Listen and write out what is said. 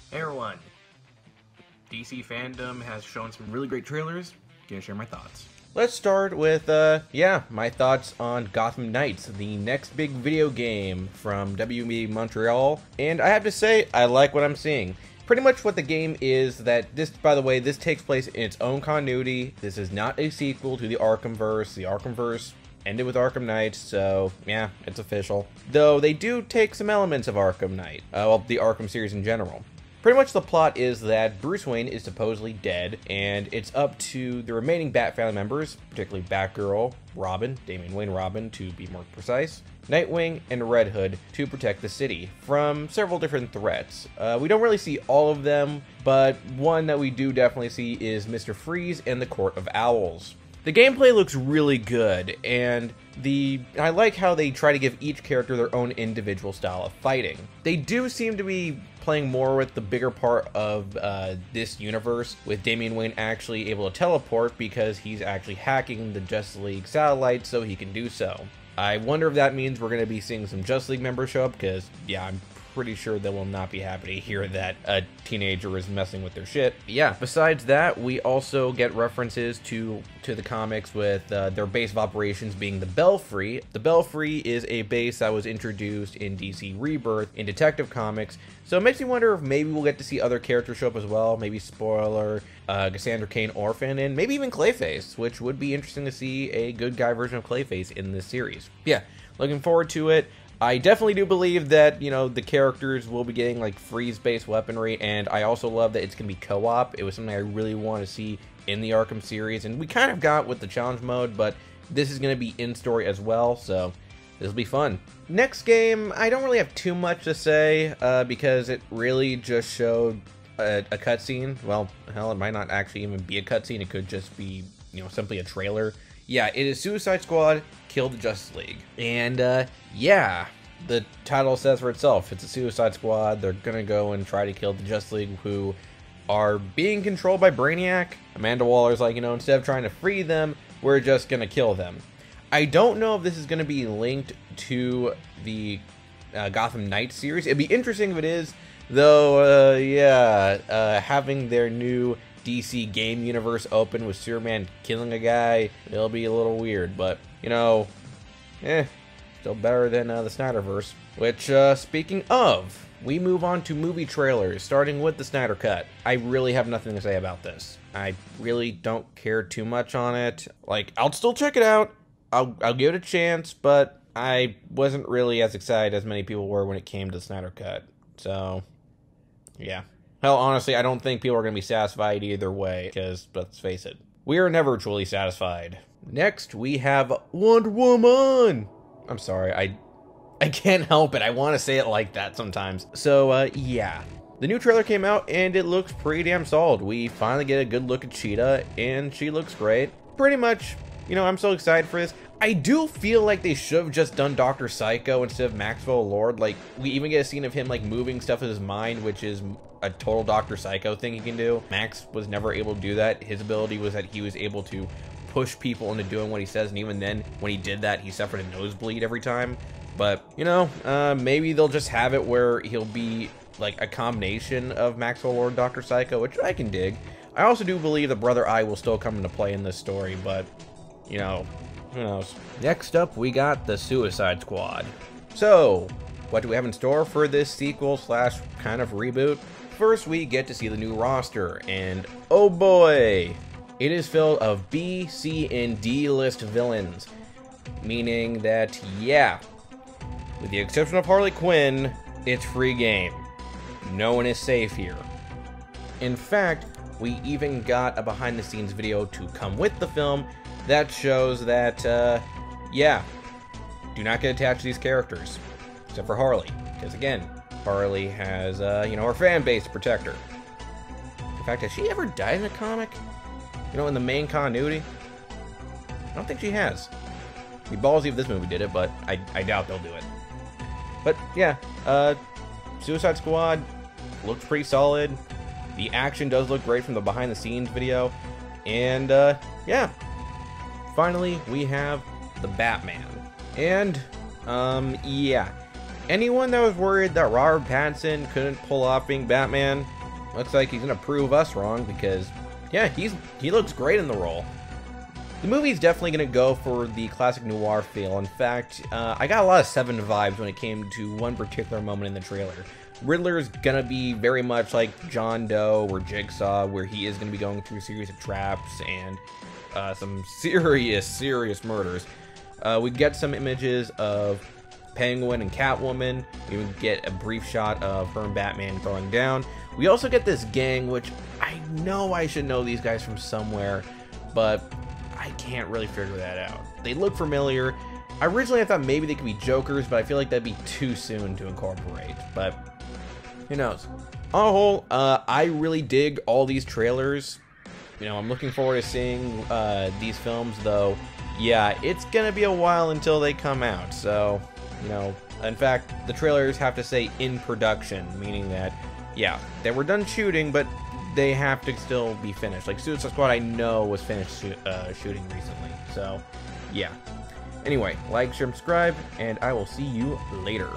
Hey everyone, DC Fandom has shown some really great trailers. Gonna share my thoughts. Let's start with, my thoughts on Gotham Knights, the next big video game from WB Montreal. And I have to say, I like what I'm seeing. Pretty much what the game is that this, by the way, this takes place in its own continuity. This is not a sequel to the Arkhamverse. The Arkhamverse ended with Arkham Knight, so yeah, it's official. Though they do take some elements of Arkham Knight, well, the Arkham series in general. Pretty much the plot is that Bruce Wayne is supposedly dead, and it's up to the remaining Bat family members, particularly Batgirl, Robin, Damian Wayne Robin to be more precise, Nightwing, and Red Hood to protect the city from several different threats. We don't really see all of them, but one that we do definitely see is Mr. Freeze and the Court of Owls. The gameplay looks really good, and I like how they try to give each character their own individual style of fighting. They do seem to be playing more with the bigger part of this universe, with Damian Wayne actually able to teleport because he's actually hacking the Justice League satellite so he can do so. I wonder if that means we're going to be seeing some Justice League members show up, because yeah, I'm pretty sure they will not be happy to hear that a teenager is messing with their shit. Yeah, besides that, we also get references to the comics with their base of operations being the Belfry. The Belfry is a base that was introduced in DC Rebirth in Detective Comics, so it makes me wonder if maybe we'll get to see other characters show up as well. Maybe Spoiler, Cassandra Cain Orphan, and maybe even Clayface, which would be interesting to see a good guy version of Clayface in this series. Yeah, looking forward to it. I definitely do believe that, you know, the characters will be getting, like, freeze-based weaponry, and I also love that it's going to be co-op. It was something I really want to see in the Arkham series, and we kind of got with the challenge mode, but this is going to be in-story as well, so this will be fun. Next game, I don't really have too much to say, because it really just showed a cutscene. Well, hell, it might not actually even be a cutscene. It could just be, you know, simply a trailer. Yeah, it is Suicide Squad, Kill the Justice League. And, yeah, the title says for itself. It's a Suicide Squad. They're gonna go and try to kill the Justice League, who are being controlled by Brainiac. Amanda Waller's like, you know, instead of trying to free them, we're just gonna kill them. I don't know if this is gonna be linked to the Gotham Knights series. It'd be interesting if it is, though, having their new DC game universe open with Superman killing a guy, it'll be a little weird, but, you know, still better than the Snyderverse. Which, speaking of, we move on to movie trailers, starting with the Snyder Cut. I really have nothing to say about this. I really don't care too much on it. Like, I'll still check it out, I'll give it a chance, but I wasn't really as excited as many people were when it came to the Snyder Cut. So, yeah. Hell, honestly, I don't think people are going to be satisfied either way, because, let's face it, we are never truly satisfied. Next, we have Wonder Woman! I'm sorry, I can't help it. I want to say it like that sometimes. So, yeah. The new trailer came out, and it looks pretty damn solid. We finally get a good look at Cheetah, and she looks great. Pretty much, you know, I'm so excited for this. I do feel like they should have just done Dr. Psycho instead of Maxwell Lord. Like, we even get a scene of him, like, moving stuff in his mind, which is a total Dr. Psycho thing he can do. Max was never able to do that. His ability was that he was able to push people into doing what he says, and even then, when he did that, he suffered a nosebleed every time. But, you know, maybe they'll just have it where he'll be, like, a combination of Maxwell Lord and Dr. Psycho, which I can dig. I also do believe the Brother Eye will still come into play in this story, but, you know, who knows. Next up, we got the Suicide Squad. So, what do we have in store for this sequel slash kind of reboot? First, we get to see the new roster, and oh boy, it is filled of B, C, and D list villains. Meaning that, yeah, with the exception of Harley Quinn, it's free game. No one is safe here. In fact, we even got a behind the scenes video to come with the film that shows that, yeah, do not get attached to these characters. Except for Harley, because again, Harley has, you know, her fan base to protect her. In fact, has she ever died in a comic? You know, in the main continuity? I don't think she has. It'd be ballsy if this movie did it, but I doubt they'll do it. But, yeah, Suicide Squad looks pretty solid. The action does look great from the behind-the-scenes video. And, yeah. Finally, we have the Batman. And, yeah. Anyone that was worried that Robert Pattinson couldn't pull off being Batman, looks like he's gonna prove us wrong because, yeah, he looks great in the role. The movie's definitely gonna go for the classic noir feel. In fact, I got a lot of Seven vibes when it came to one particular moment in the trailer. Riddler's gonna be very much like John Doe or Jigsaw, where he is gonna be going through a series of traps and some serious murders. We get some images of Penguin and Catwoman. We would get a brief shot of her and Batman throwing down. We also get this gang, which I know I should know these guys from somewhere, but I can't really figure that out. They look familiar. Originally I thought maybe they could be Jokers, but I feel like that'd be too soon to incorporate, but who knows. On the whole, I really dig all these trailers. You know, I'm looking forward to seeing these films, though. Yeah, it's gonna be a while until they come out, so, you know, in fact, the trailers have to say in production, meaning that, yeah, they were done shooting, but they have to still be finished. Like, Suicide Squad, I know, was finished shooting recently, so, yeah. Anyway, like, share, subscribe, and I will see you later.